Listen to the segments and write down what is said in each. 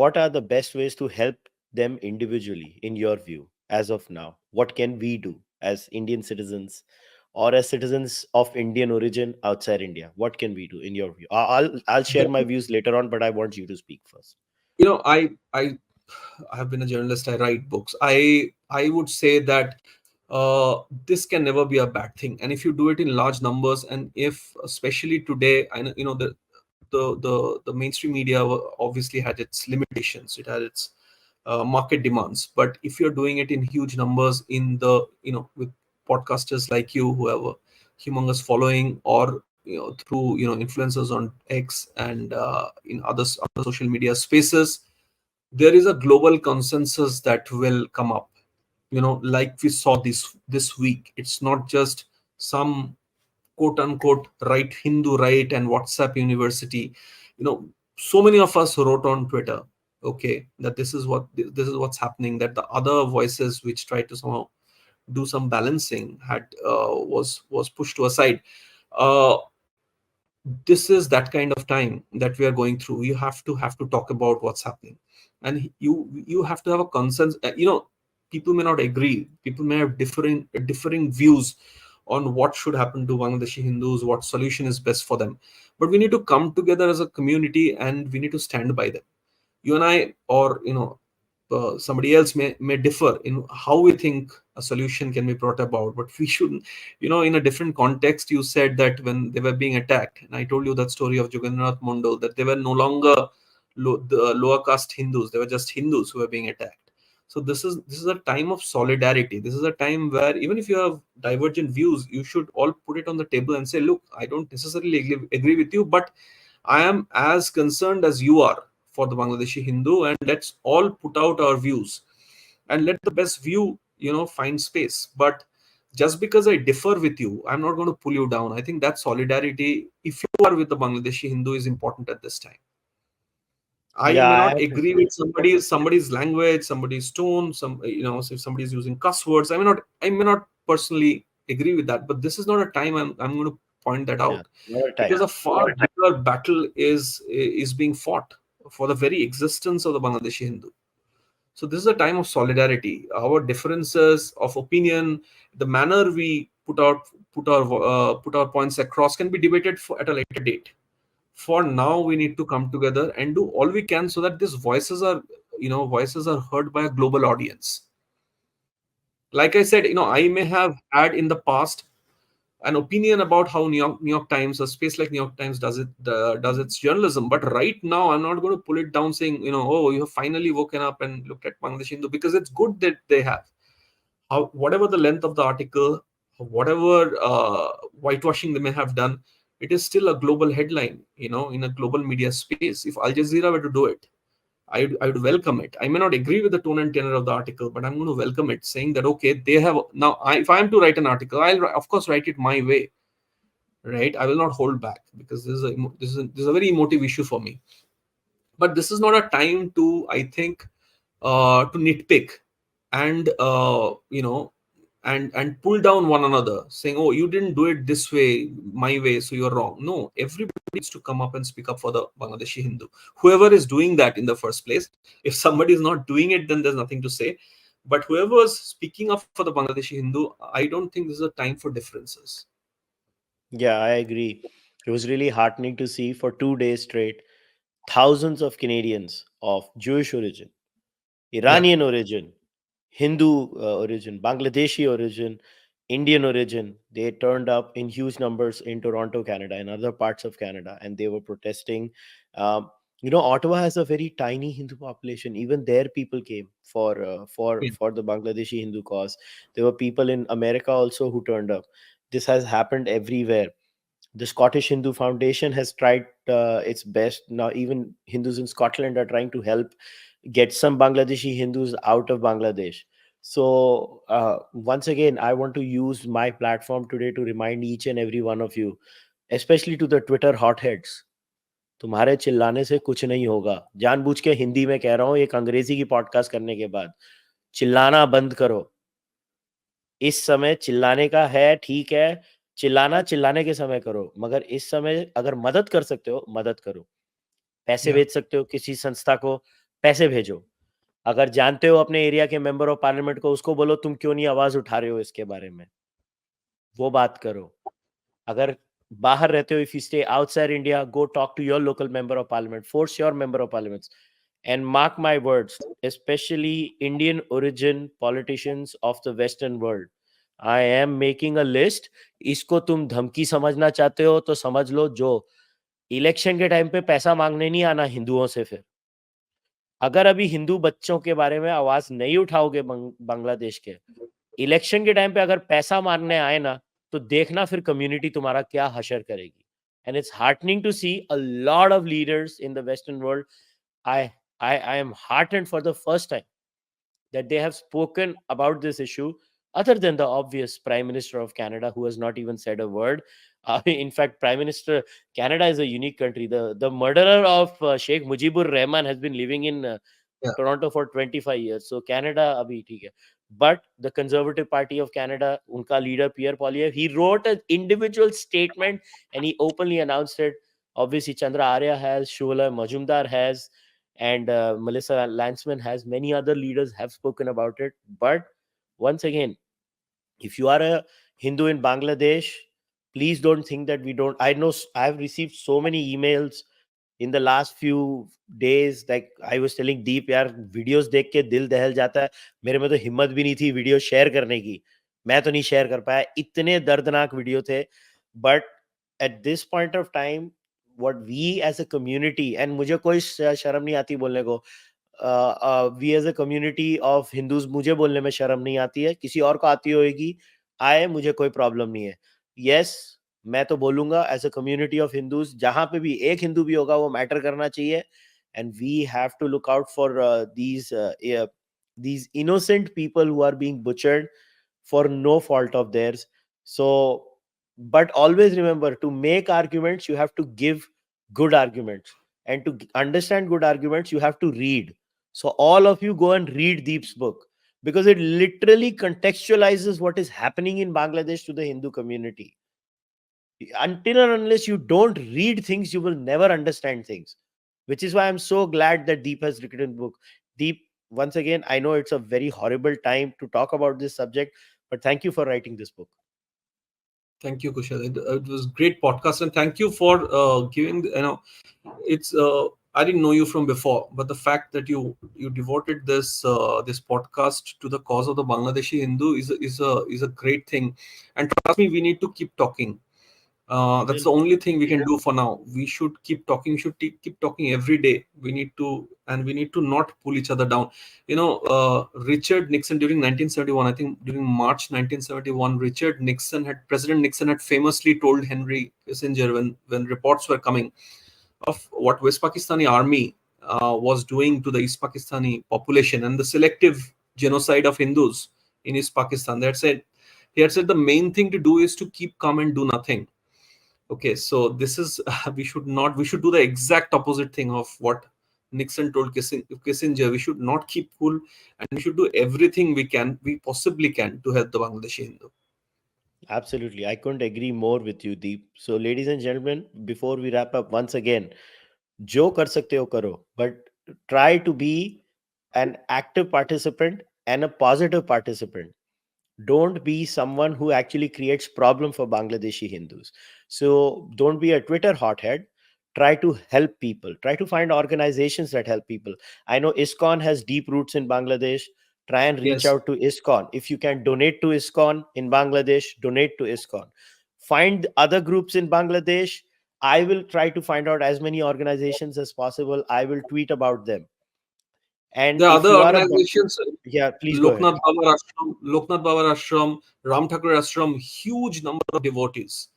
what are the best ways to help them individually, in your view, as of now? What can we do as Indian citizens or as citizens of Indian origin outside India? What can we do, in your view? I'll share my views later on, but I want you to speak first. I have been a journalist. I write books. I would say that this can never be a bad thing. And if you do it in large numbers, and if especially today, I know the mainstream media obviously had its limitations. It had its market demands. But if you're doing it in huge numbers, in the with podcasters like you who have a humongous following, or through influencers on X and in other social media spaces, there is a global consensus that will come up, like we saw this week. It's not just some quote unquote right Hindu right and WhatsApp university. So many of us wrote on Twitter, okay, that this is what's happening, that the other voices which try to somehow do some balancing was pushed to a side. uh, this is that kind of time that we are going through. You have to talk about what's happening, and you have to have a consensus. People may not agree, people may have differing views on what should happen to Bangladeshi Hindus, what solution is best for them, but we need to come together as a community and we need to stand by them. You and I, or somebody else may differ in how we think a solution can be brought about, but we shouldn't. In a different context, you said that when they were being attacked, and I told you that story of Jagannath Mondal, that they were no longer the lower caste Hindus, they were just Hindus who were being attacked. So this is a time of solidarity. This is a time where even if you have divergent views, you should all put it on the table and say, look, I don't necessarily agree with you, but I am as concerned as you are for the Bangladeshi Hindu, and let's all put out our views and let the best view, find space. But just because I differ with you, I'm not going to pull you down. I think that solidarity, if you are with the Bangladeshi Hindu, is important at this time. I Yeah, may I not have to agree with somebody's language, somebody's tone, so if somebody's using cuss words, I may not personally agree with that. But this is not a time I'm going to point that yeah, out, not a because time. a far bigger battle is being fought for the very existence of the Bangladeshi Hindu. So this is a time of solidarity. Our differences of opinion, the manner we put our points across, can be debated at a later date. For now, we need to come together and do all we can so that these voices are heard by a global audience. Like I said, I may have had in the past an opinion about how New York Times, a space like New York Times, does its journalism. But right now, I'm not going to pull it down saying, oh, you have finally woken up and looked at Bangladesh Hindu, because it's good that they have. Whatever the length of the article, whatever whitewashing they may have done, it is still a global headline, in a global media space. If Al Jazeera were to do it, I would welcome it. I may not agree with the tone and tenor of the article, but I'm going to welcome it, saying that okay, they have now. If I am to write an article, I'll of course write it my way, right? I will not hold back, because this is a very emotive issue for me. But this is not a time to, I think, to nitpick and and pull down one another, saying, oh, you didn't do it this way, my way, so you're wrong. No, everybody needs to come up and speak up for the Bangladeshi Hindu, whoever is doing that in the first place. If somebody is not doing it, then there's nothing to say. But whoever is speaking up for the Bangladeshi Hindu, I don't think this is a time for differences. Yeah, I agree. It was really heartening to see for 2 days straight thousands of Canadians of Jewish origin, Yeah. Iranian origin, Hindu origin, Bangladeshi origin, Indian origin. They turned up in huge numbers in Toronto, Canada, and other parts of Canada, and they were protesting. Ottawa has a very tiny Hindu population. Even there, people came for for the Bangladeshi Hindu cause. There were people in America also who turned up. This has happened everywhere. The Scottish Hindu Foundation has tried its best. Now, even Hindus in Scotland are trying to help get some Bangladeshi Hindus out of Bangladesh. So, once again, I want to use my platform today to remind each and every one of you, especially to the Twitter hotheads, तुम्हारे चिल्लाने से कुछ नहीं होगा. जानबूझ के हिंदी में कह रहा हूँ एक अंग्रेजी की पॉडकास्ट करने के बाद. चिल्लाना बंद करो. इस समय चिल्लाने का है, ठीक है. चिल्लाना चिल्लाने के समय करो, मगर इस समय अगर मदद कर सकते हो, मदद करो. पैसे Yeah. भेज सकते हो किसी संस्था को, पैसे भेजो। अगर जानते हो अपने एरिया के मेंबर ऑफ पार्लियामेंट को, उसको बोलो तुम क्यों नहीं आवाज उठा रहे हो इसके बारे में, वो बात करो। अगर बाहर रहते हो, if you stay outside India, go talk to your local member of parliament, force your member of parliament, and mark my words, especially Indian origin politicians of the Western world. I am making a list. इसको तुम धमकी समझना चाहते हो तो समझ लो, जो election के टाइम पे पैसा मांगने नहीं आना हिंदुओं से। फिर अगर अभी हिंदू बच्चों के बारे में आवाज नहीं उठाओगे बांग्लादेश के, इलेक्शन के टाइम पे अगर पैसा मांगने आए ना, तो देखना फिर कम्युनिटी तुम्हारा क्या हशर करेगी। And it's heartening to see a lot of leaders in the western world. I I am heartened for the first time that they have spoken about this issue, other than the obvious Prime Minister of Canada, who has not even said a word. In fact, Prime Minister Canada is a unique country. The murderer of Sheikh Mujibur Rahman has been living in Yeah. Toronto for 25 years. So Canada abhi theek hai. But the Conservative Party of Canada, unka leader Pierre Poilievre, he wrote an individual statement and he openly announced it. Obviously, Chandra Arya has, Shuvala Majumdar has, and Melissa Landsman has. Many other leaders have spoken about it. But once again, if you are a Hindu in Bangladesh, please don't think that we don't. I know I've received so many emails in the last few days. Like I was telling Deep, यार videos देख के दिल दहल जाता है। मेरे में तो हिम्मत भी नहीं थी वीडियो शेयर करने की, मैं तो नहीं शेयर कर पाया, इतने दर्दनाक वीडियो थे। But at this point of time, what we as a community, and मुझे कोई शर्म नहीं आती बोलने को, we as a community of Hindus, मुझे बोलने में शर्म नहीं आती है, किसी और को आती होगी, आए, मुझे कोई प्रॉब्लम नहीं है। यस, मैं तो बोलूंगा as a community of Hindus, जहां पे भी एक हिंदू भी होगा वो मैटर करना चाहिए। And we have to look out for these innocent people who are being butchered for no fault of theirs. So, but always remember, to make arguments, you have to give good arguments. And to understand good arguments, you have to read. So, all of you go and read Deep's book, because it literally contextualizes what is happening in Bangladesh to the Hindu community. Until and unless you don't read things, you will never understand things. Which is why I'm so glad that Deep has written a book. Deep, once again, I know it's a very horrible time to talk about this subject, but thank you for writing this book. Thank you, Kushal. It was great podcast, and thank you for giving. It's I didn't know you from before, but the fact that you devoted this podcast to the cause of the Bangladeshi Hindu is a great thing. And trust me, we need to keep talking. That's the only thing we can do for now. We should keep talking. We should keep talking every day. We need to not pull each other down. Richard Nixon during 1971, I think during March 1971, President Nixon had famously told Henry Kissinger, when reports were coming of what West Pakistani army was doing to the East Pakistani population and the selective genocide of Hindus in East Pakistan. He had said the main thing to do is to keep calm and do nothing. Okay, so this is we should do the exact opposite thing of what Nixon told Kissinger. We should not keep cool, and we should do everything we possibly can to help the Bangladeshi Hindu. Absolutely. I couldn't agree more with you, Deep. So, ladies and gentlemen, before we wrap up, once again, जो कर सकते हो करो, but try to be an active participant and a positive participant. Don't be someone who actually creates problem for Bangladeshi Hindus. So don't be a Twitter hothead. Try to help people. Try to find organizations that help people. I know ISKCON has deep roots in Bangladesh. Try and reach Yes, out to ISKCON. If you can donate to ISKCON in Bangladesh, donate to ISKCON. Find other groups in Bangladesh. I will try to find out as many organizations as possible. I will tweet about them. And there are if other you are a, organizations, yeah, please go ahead. Loknath Babar Ashram, Ram Thakur Ashram, huge number of devotees.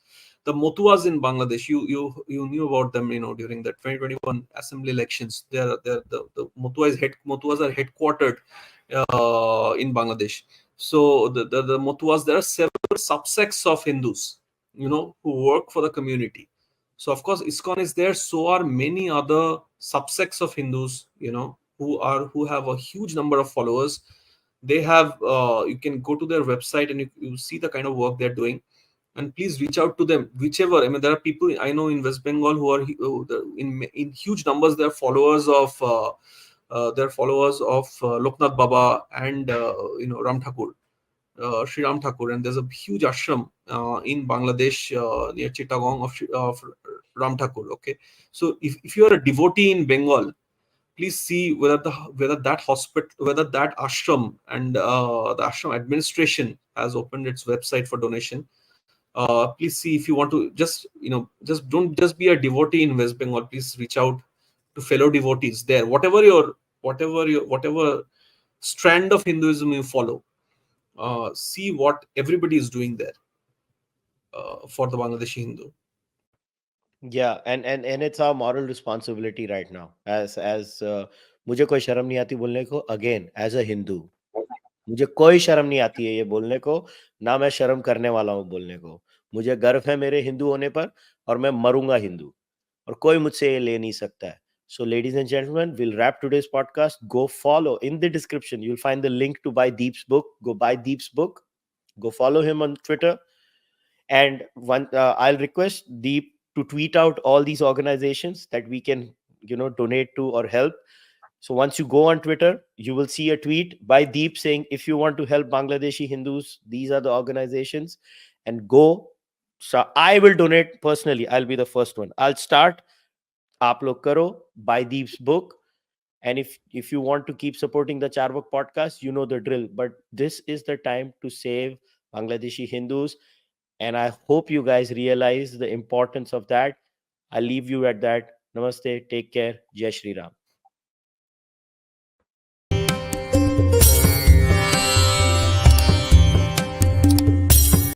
The Motuas in Bangladesh, you knew about them, during the 2021 assembly elections. The Motuas are headquartered in Bangladesh. So the Motuas, there are several subsects of Hindus, who work for the community. So of course, ISKCON is there. So are many other subsects of Hindus, who have a huge number of followers. They have you can go to their website and you see the kind of work they're doing, and please reach out to them. Whichever, I mean, there are people I know in West Bengal who are in huge numbers. They're followers of They're followers of Loknath Baba and Ram Thakur, Sri Ram Thakur, and there's a huge ashram in Bangladesh near Chittagong of Ram Thakur. Okay, so if you are a devotee in Bengal, please see whether that hospital, whether that ashram and the ashram administration has opened its website for donation. Please see if you want to just don't just be a devotee in West Bengal. Please reach out to fellow devotees there. Whatever strand of Hinduism you follow, see what everybody is doing there for the Bangladeshi Hindu. Yeah, and it's our moral responsibility right now. As मुझे कोई शर्म नहीं आती बोलने को, again as a Hindu मुझे कोई शर्म नहीं आती है ये बोलने को, ना मैं शर्म करने वाला हूँ बोलने को। मुझे गर्व है मेरे हिंदू होने पर, और मैं मरूंगा हिंदू, और कोई मुझसे ये ले नहीं सकता है। So, ladies and gentlemen, we'll wrap today's podcast. Go follow in the description. You'll find the link to buy Deep's book. Go buy Deep's book. Go follow him on Twitter. And I'll request Deep to tweet out all these organizations that we can, donate to or help. So once you go on Twitter, you will see a tweet by Deep saying, if you want to help Bangladeshi Hindus, these are the organizations, and go. So I will donate personally. I'll be the first one. I'll start. आप लोग करो, buy Deep's book. And if you want to keep supporting the Cārvāka podcast, you know the drill. But this is the time to save Bangladeshi Hindus. And I hope you guys realize the importance of that. I'll leave you at that. Namaste. Take care. Jai Shri Ram.